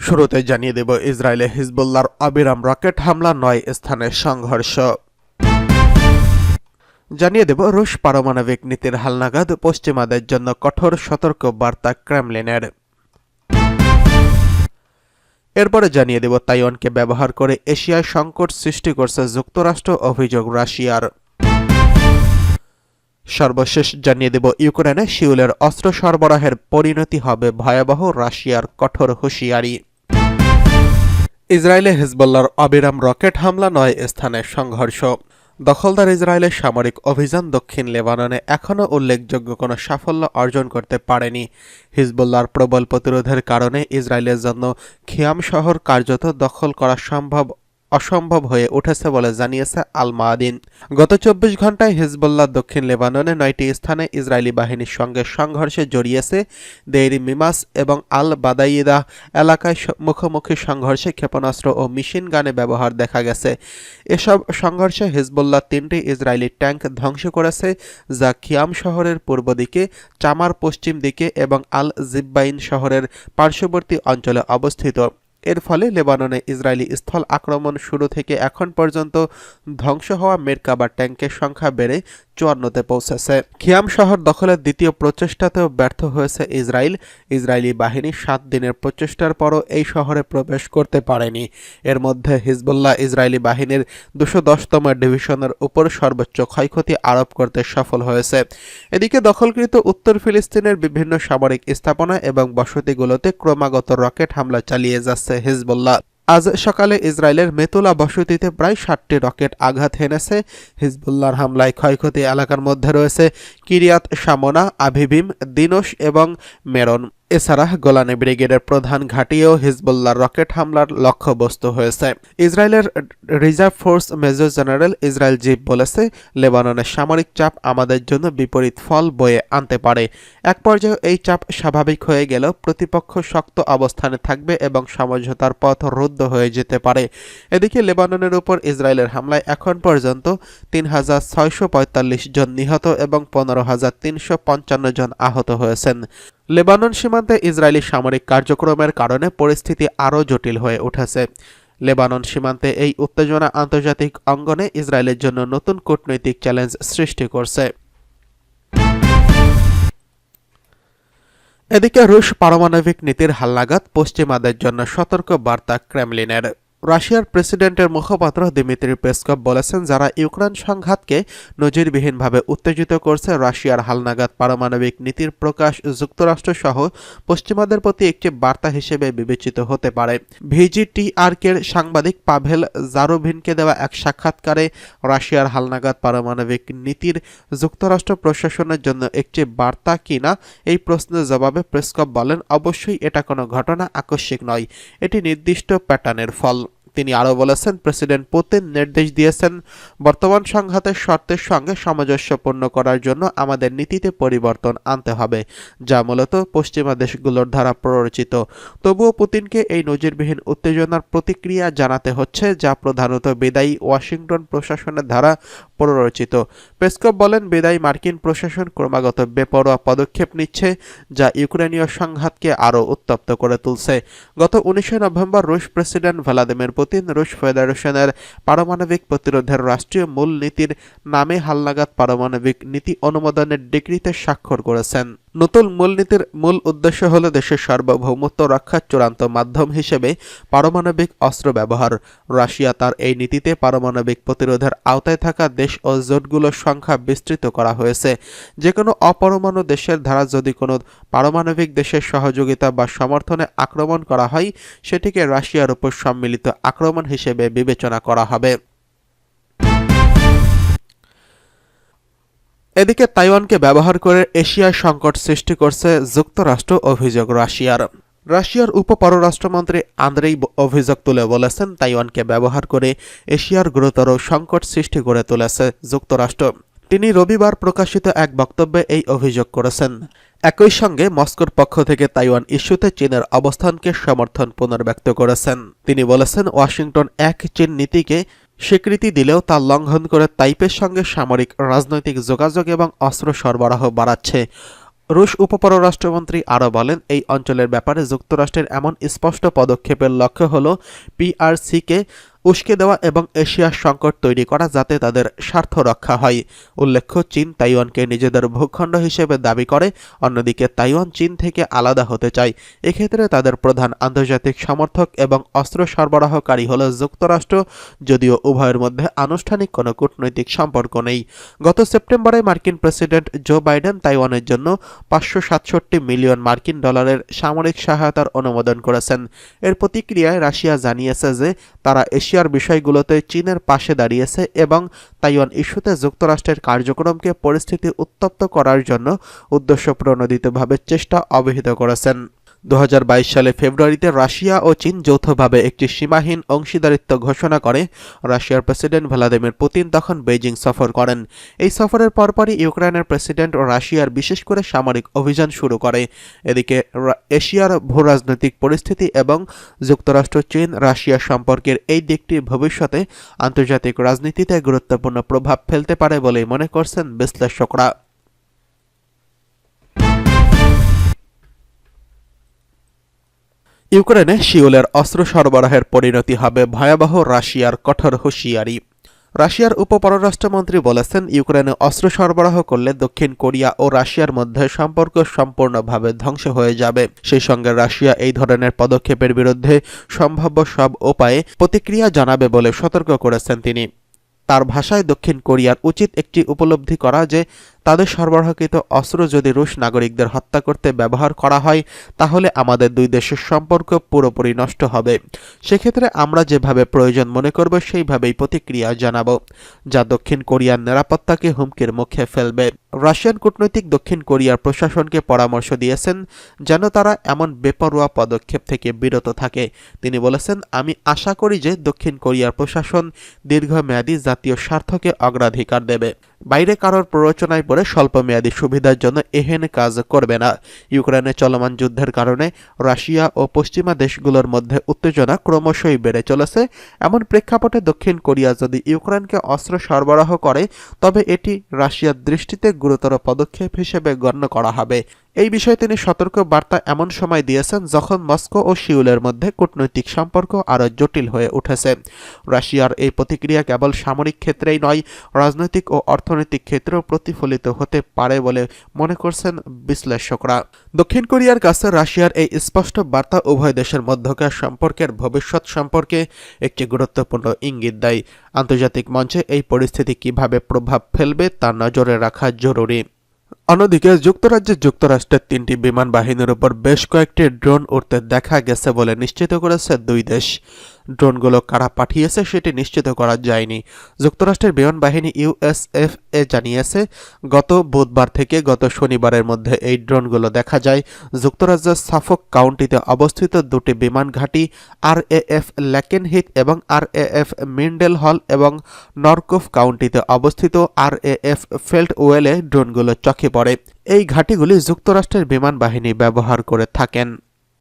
শুরুতে জানিয়ে দেব ইসরায়েলে হিজবুল্লাহর অবিরাম রকেট হামলা ৯ স্থানে সংঘর্ষ। জানিয়ে দেব রুশ পারমাণবিক নীতির হালনাগাদ, পশ্চিমাদের জন্য কঠোর সতর্ক বার্তা ক্রেমলিনের। এরপরে জানিয়ে দেব তাইওয়ানকে ব্যবহার করে এশিয়ায় সংকট সৃষ্টি করছে যুক্তরাষ্ট্র, অভিযোগ রাশিয়ার। সর্বশেষ জানিয়ে দেব ইউক্রেনে শিউলের অস্ত্র সরবরাহের পরিণতি হবে ভয়াবহ, রাশিয়ার কঠোর হুঁশিয়ারি। ইসরায়েলে হিজবুল্লাহর অবিরাম রকেট হামলা, ৯ স্থানে সংঘর্ষ। দখলদার ইসরায়েলের সামরিক অভিযান দক্ষিণ লেবাননে এখনও উল্লেখযোগ্য কোনো সাফল্য অর্জন করতে পারেনি। হিজবুল্লাহর প্রবল প্রতিরোধের কারণে ইসরায়েলের জন্য খিয়াম শহর কার্যত দখল করা অসম্ভব হয়ে উঠেছে বলে জানিয়েছে আল মায়াদিন। গত ২৪ ঘণ্টায় হিজবুল্লাহ দক্ষিণ লেবাননে ৯টি স্থানে ইসরায়েলি বাহিনীর সঙ্গে সংঘর্ষে জড়িয়েছে। দেইর মিমাস এবং আল বাদাইদা এলাকায় মুখোমুখি সংঘর্ষে ক্ষেপণাস্ত্র ও মেশিন গানে ব্যবহার দেখা গেছে। এসব সংঘর্ষে হিজবুল্লাহ ৩টি ইসরায়েলি ট্যাঙ্ক ধ্বংস করেছে, যা খিয়াম শহরের পূর্ব দিকে, চামার পশ্চিম দিকে এবং আল জিব্বাইন শহরের পার্শ্ববর্তী অঞ্চলে অবস্থিত। এর ফলে লেবাননে ইসরায়েলি স্থল আক্রমণ শুরু থেকে এখন পর্যন্ত ধ্বংস হওয়া মেরকাবা ট্যাঙ্কের সংখ্যা বেড়ে ৫৪তে পৌঁছেছে। খিয়াম শহর দখলের দ্বিতীয় প্রচেষ্টাতেও ব্যর্থ হয়েছে ইসরায়েলি বাহিনী ৭ দিনের প্রচেষ্টার পরও এই শহরে প্রবেশ করতে পারেনি। এর মধ্যে হিজবুল্লাহ ইসরায়েলি বাহিনীর ২১০তম ডিভিশনের উপর সর্বোচ্চ ক্ষয়ক্ষতি আরোপ করতে সফল হয়েছে। এদিকে দখলকৃত উত্তর ফিলিস্তিনের বিভিন্ন সামরিক স্থাপনা এবং বসতিগুলোতে ক্রমাগত রকেট হামলা চালিয়ে যাচ্ছে হিজবুল্লাহ। আজ সকালে ইসরায়েলের মেতুলা বসতিতে প্রায় ৬০টি রকেট আঘাত হেনেছে। হিজবুল্লাহর হামলায় ক্ষয়ক্ষতি এলাকার মধ্যে রয়েছে কিরিয়াত শামোনা, আভিভিম, দিনোশ এবং মেরন। এছাড়া গোলানি ব্রিগেডের প্রধান ঘাঁটিও হিজবুল্লাহর রকেট হামলার লক্ষ্যবস্তু হয়েছে। ইসরায়েলের reserve force major general Israel Ziv বলেছে, লেবাননের সামরিক চাপ আমাদের জন্য বিপরীত ফল বয়ে আনতে পারে। এক পর্যায়ে এই চাপ স্বাভাবিক হয়ে গেলেও প্রতিপক্ষ শক্ত অবস্থানে থাকবে এবং সমঝোতার পথ রুদ্ধ হয়ে যেতে পারে। এদিকে লেবাননের উপর ইসরায়েলের হামলায় এখন পর্যন্ত ৩,৬৪৫ জন নিহত এবং ১৫,৩৫৫ জন আহত হয়েছেন। লেবানন সীমান্তে ইসরায়েলি সামরিক কার্যক্রমের কারণে পরিস্থিতি আরও জটিল হয়ে উঠেছে। লেবানন সীমান্তে এই উত্তেজনা আন্তর্জাতিক অঙ্গনে ইসরায়েলের জন্য নতুন কূটনৈতিক চ্যালেঞ্জ সৃষ্টি করছে। এদিকে রুশ পারমাণবিক নীতির হালনাগাদ, পশ্চিমাদের জন্য সতর্ক বার্তা ক্রেমলিনের। রাশিয়ার প্রেসিডেন্টের মুখপাত্র দিমিত্রি পেসকভ বলেছেন, যারা ইউক্রেন সংঘাতকে নজিরবিহীনভাবে উত্তেজিত করছে, রাশিয়ার হালনাগাদ পারমাণবিক নীতির প্রকাশ যুক্তরাষ্ট্রসহ পশ্চিমাদের প্রতি একটি বার্তা হিসেবে বিবেচিত হতে পারে। ভিজিটিআরকের সাংবাদিক পাভেল জারোভিনকে দেওয়া এক সাক্ষাৎকারে রাশিয়ার হালনাগাদ পারমাণবিক নীতির যুক্তরাষ্ট্র প্রশাসনের জন্য একটি বার্তা কিনা এই প্রশ্নের জবাবে পেসকভ বলেন, অবশ্যই এটা কোনো ঘটনা আকস্মিক নয়, এটি নির্দিষ্ট প্যাটার্নের ফল। তিনি আরও বলেছেন, প্রেসিডেন্ট পুতিন নির্দেশ দিয়েছেন, বর্তমান সংঘাতের শর্তের সঙ্গে সামঞ্জস্যপূর্ণ করার জন্য আমাদের নীতিতে পরিবর্তন আনতে হবে, যা মূলত পশ্চিমা দেশগুলোর দ্বারা প্ররোচিত। তবুও পুতিনকে এই নজিরবিহীন উত্তেজনার প্রতিক্রিয়া জানাতে হচ্ছে, যা প্রধানত বিদায়ী ওয়াশিংটন প্রশাসনের দ্বারা প্ররোচিত। পেসকভ বলেন, বিদায়ী মার্কিন প্রশাসন ক্রমাগত বেপরোয়া পদক্ষেপ নিচ্ছে, যা ইউক্রেনীয় সংঘাতকে আরও উত্তপ্ত করে তুলছে। গত ১৯ নভেম্বর রুশ প্রেসিডেন্ট ভ্লাদিমির পুতিন রুশ ফেডারেশনের পারমাণবিক প্রতিরোধের রাষ্ট্রীয় মূলনীতির নামে হালনাগাদ পারমাণবিক নীতি অনুমোদনের ডিক্রিতে স্বাক্ষর করেছেন। নতুন মূলনীতির মূল উদ্দেশ্য হল দেশের সার্বভৌমত্ব রক্ষার চূড়ান্ত মাধ্যম হিসেবে পারমাণবিক অস্ত্র ব্যবহার। রাশিয়া তার এই নীতিতে পারমাণবিক প্রতিরোধের আওতায় থাকা দেশ ও জোটগুলোর সংখ্যা বিস্তৃত করা হয়েছে। যে কোনো অপরমাণু দেশের দ্বারা যদি কোনো পারমাণবিক দেশের সহযোগিতা বা সমর্থনে আক্রমণ করা হয়, সেটিকে রাশিয়ার উপর সম্মিলিত আক্রমণ হিসেবে বিবেচনা করা হবে। এদিকে তাইওয়ানকে ব্যবহার করে এশিয়ায় সংকট সৃষ্টি করছে যুক্তরাষ্ট্র, অভিযোগ রাশিয়ার উপ-পররাষ্ট্রমন্ত্রী আন্দ্রেই অভিযোগ তুলে বলেছেন, তাইওয়ানকে ব্যবহার করে এশিয়ার গুরুতর সংকট সৃষ্টি করে তুলেছে যুক্তরাষ্ট্র। তিনি রবিবার প্রকাশিত এক বক্তব্যে এই অভিযোগ করেছেন। একই সঙ্গে মস্কোর পক্ষ থেকে তাইওয়ান ইস্যুতে চীনের অবস্থানকে সমর্থন পুনর্ব্যক্ত করেছেন। তিনি বলেছেন, ওয়াশিংটন এক চীন নীতিকে স্বীকৃতি দিলেও তা লঙ্ঘন করে তাইপের সঙ্গে সামরিক, রাজনৈতিক যোগাযোগ এবং অস্ত্র সরবরাহ বাড়াচ্ছে। রুশ উপপররাষ্ট্রমন্ত্রী আরও বলেন, এই অঞ্চলের ব্যাপারে যুক্তরাষ্ট্রের এমন স্পষ্ট পদক্ষেপের লক্ষ্য হল পিআরসিকে উস্কে দেওয়া এবং এশিয়ার সংকট তৈরি করা যাতে তাদের স্বার্থ রক্ষা হয়। উল্লেখ্য, চীন তাইওয়ানকে নিজেদের ভূখণ্ড হিসেবে দাবি করে, অন্যদিকে তাইওয়ান চীন থেকে আলাদা হতে চায়। এক্ষেত্রে তাদের প্রধান আন্তর্জাতিক সমর্থক এবং অস্ত্র সরবরাহকারী হল যুক্তরাষ্ট্র, যদিও উভয়ের মধ্যে আনুষ্ঠানিক কোনো কূটনৈতিক সম্পর্ক নেই। গত সেপ্টেম্বরে মার্কিন প্রেসিডেন্ট জো বাইডেন তাইওয়ানের জন্য 567 মিলিয়ন মার্কিন ডলারের সামরিক সহায়তার অনুমোদন করেছেন। এর প্রতিক্রিয়ায় রাশিয়া জানিয়েছে যে তারা এশিয়ার বিষয়গুলোতে চীনের পাশে দাঁড়িয়েছে এবং তাইওয়ান ইস্যুতে যুক্তরাষ্ট্রের কার্যক্রমকে পরিস্থিতি উত্তপ্ত করার জন্য উদ্দেশ্যপ্রণোদিতভাবে চেষ্টা অব্যাহত করেছেন। 2022 সালে ফেব্রুয়ারিতে রাশিয়া ও চীন যৌথভাবে একটি সীমাহীন অংশীদারিত্ব ঘোষণা করে। রাশিয়ার প্রেসিডেন্ট ভ্লাদিমির পুতিন তখন বেইজিং সফর করেন। এই সফরের পরপরই ইউক্রেনের প্রেসিডেন্ট রাশিয়ার বিশেষ করে সামরিক অভিযান শুরু করে। এদিকে এশিয়ার ভূরাজনৈতিক পরিস্থিতি এবং যুক্তরাষ্ট্র চীন রাশিয়া সম্পর্কের এই দিকটি ভবিষ্যতে আন্তর্জাতিক রাজনীতিতে গুরুত্বপূর্ণ প্রভাব ফেলতে পারে বলে মনে করছেন বিশ্লেষকরা। ইউক্রেনে শিউলের অস্ত্র সরবরাহের পরিণতি হবে ভয়াবহ, রাশিয়ার কঠোর হুঁশিয়ারি। রাশিয়ার উপপররাষ্ট্রমন্ত্রী বলেছেন, ইউক্রেনে অস্ত্র সরবরাহ করলে দক্ষিণ কোরিয়া ও রাশিয়ার মধ্যে সম্পর্ক সম্পূর্ণভাবে ধ্বংস হয়ে যাবে। সেই সঙ্গে রাশিয়া এই ধরনের পদক্ষেপের বিরুদ্ধে সম্ভাব্য সব উপায়ে প্রতিক্রিয়া জানাবে বলে সতর্ক করেছেন তিনি। তার ভাষায়, দক্ষিণ কোরিয়ার উচিত একটি উপলব্ধি করা যে তাদের সরবরাহকৃত অস্ত্র যদি রুশ নাগরিকদের হত্যা করতে ব্যবহার করা হয় তাহলে আমাদের দুই দেশের সম্পর্ক পুরোপুরি নষ্ট হবে। সেক্ষেত্রে আমরা যেভাবে প্রয়োজন মনে করব সেইভাবেই প্রতিক্রিয়া জানাব, যা দক্ষিণ কোরিয়ার নিরাপত্তাকে হুমকির মুখে ফেলবে। রাশিয়ান কূটনৈতিক দক্ষিণ কোরিয়ার প্রশাসনকে পরামর্শ দিয়েছেন যেন তারা এমন বেপরোয়া পদক্ষেপ থেকে বিরত থাকে। তিনি বলেছেন, আমি আশা করি যে দক্ষিণ কোরিয়ার প্রশাসন দীর্ঘমেয়াদী জাতীয় স্বার্থকে অগ্রাধিকার দেবে, বাইরে কারোর প্ররোচনায় পড়ে স্বল্পমেয়াদী সুবিধার জন্য এহেন কাজ করবে না। ইউক্রেনে চলমান যুদ্ধের কারণে রাশিয়া ও পশ্চিমা দেশগুলোর মধ্যে উত্তেজনা ক্রমশই বেড়ে চলেছে। এমন প্রেক্ষাপটে দক্ষিণ কোরিয়া যদি ইউক্রেনকে অস্ত্র সরবরাহ করে তবে এটি রাশিয়ার দৃষ্টিতে গুরুতর পদক্ষেপ হিসেবে গণ্য করা হবে। এই বিষয়ে তিনি সতর্ক বার্তা এমন সময় দিয়েছেন যখন মস্কো ও সিউলের মধ্যে কূটনৈতিক সম্পর্ক আরও জটিল হয়ে উঠেছে। রাশিয়ার এই প্রতিক্রিয়া কেবল সামরিক ক্ষেত্রেই নয়, রাজনৈতিক ও অর্থনৈতিক ক্ষেত্রেও প্রতিফলিত হতে পারে বলে মনে করছেন বিশ্লেষকরা। দক্ষিণ কোরিয়ার কাছে রাশিয়ার এই স্পষ্ট বার্তা উভয় দেশের মধ্যকার সম্পর্কের ভবিষ্যৎ সম্পর্কে একটি গুরুত্বপূর্ণ ইঙ্গিত দেয়। আন্তর্জাতিক মঞ্চে এই পরিস্থিতি কিভাবে প্রভাব ফেলবে তা নজরে রাখা জরুরি। অন্যদিকে যুক্তরাষ্ট্রের 3টি বিমান বাহিনীর উপর বেশ কয়েকটি ড্রোন উড়তে দেখা গেছে বলে নিশ্চিত করেছে দুই দেশ। ড্রোনগুলো কারা পাঠিয়েছে সেটি নিশ্চিত করা যায়নি। যুক্তরাষ্ট্রের বিমান বাহিনী ইউএসএফএ জানিয়েছে, গত বুধবার থেকে গত শনিবারের মধ্যে এই ড্রোনগুলো দেখা যায়। যুক্তরাজ্যের সাফক কাউন্টিতে অবস্থিত দুটি বিমান ঘাঁটি আরএএফ ল্যাকেনহিথ এবং আরএএফ মিন্ডেল হল এবং নরকোফ কাউন্টিতে অবস্থিত আরএএফ ফেল্টওয়েলে ড্রোনগুলো চোখে পড়ে। এই ঘাঁটিগুলি যুক্তরাষ্ট্রের বিমান বাহিনী ব্যবহার করে থাকেন।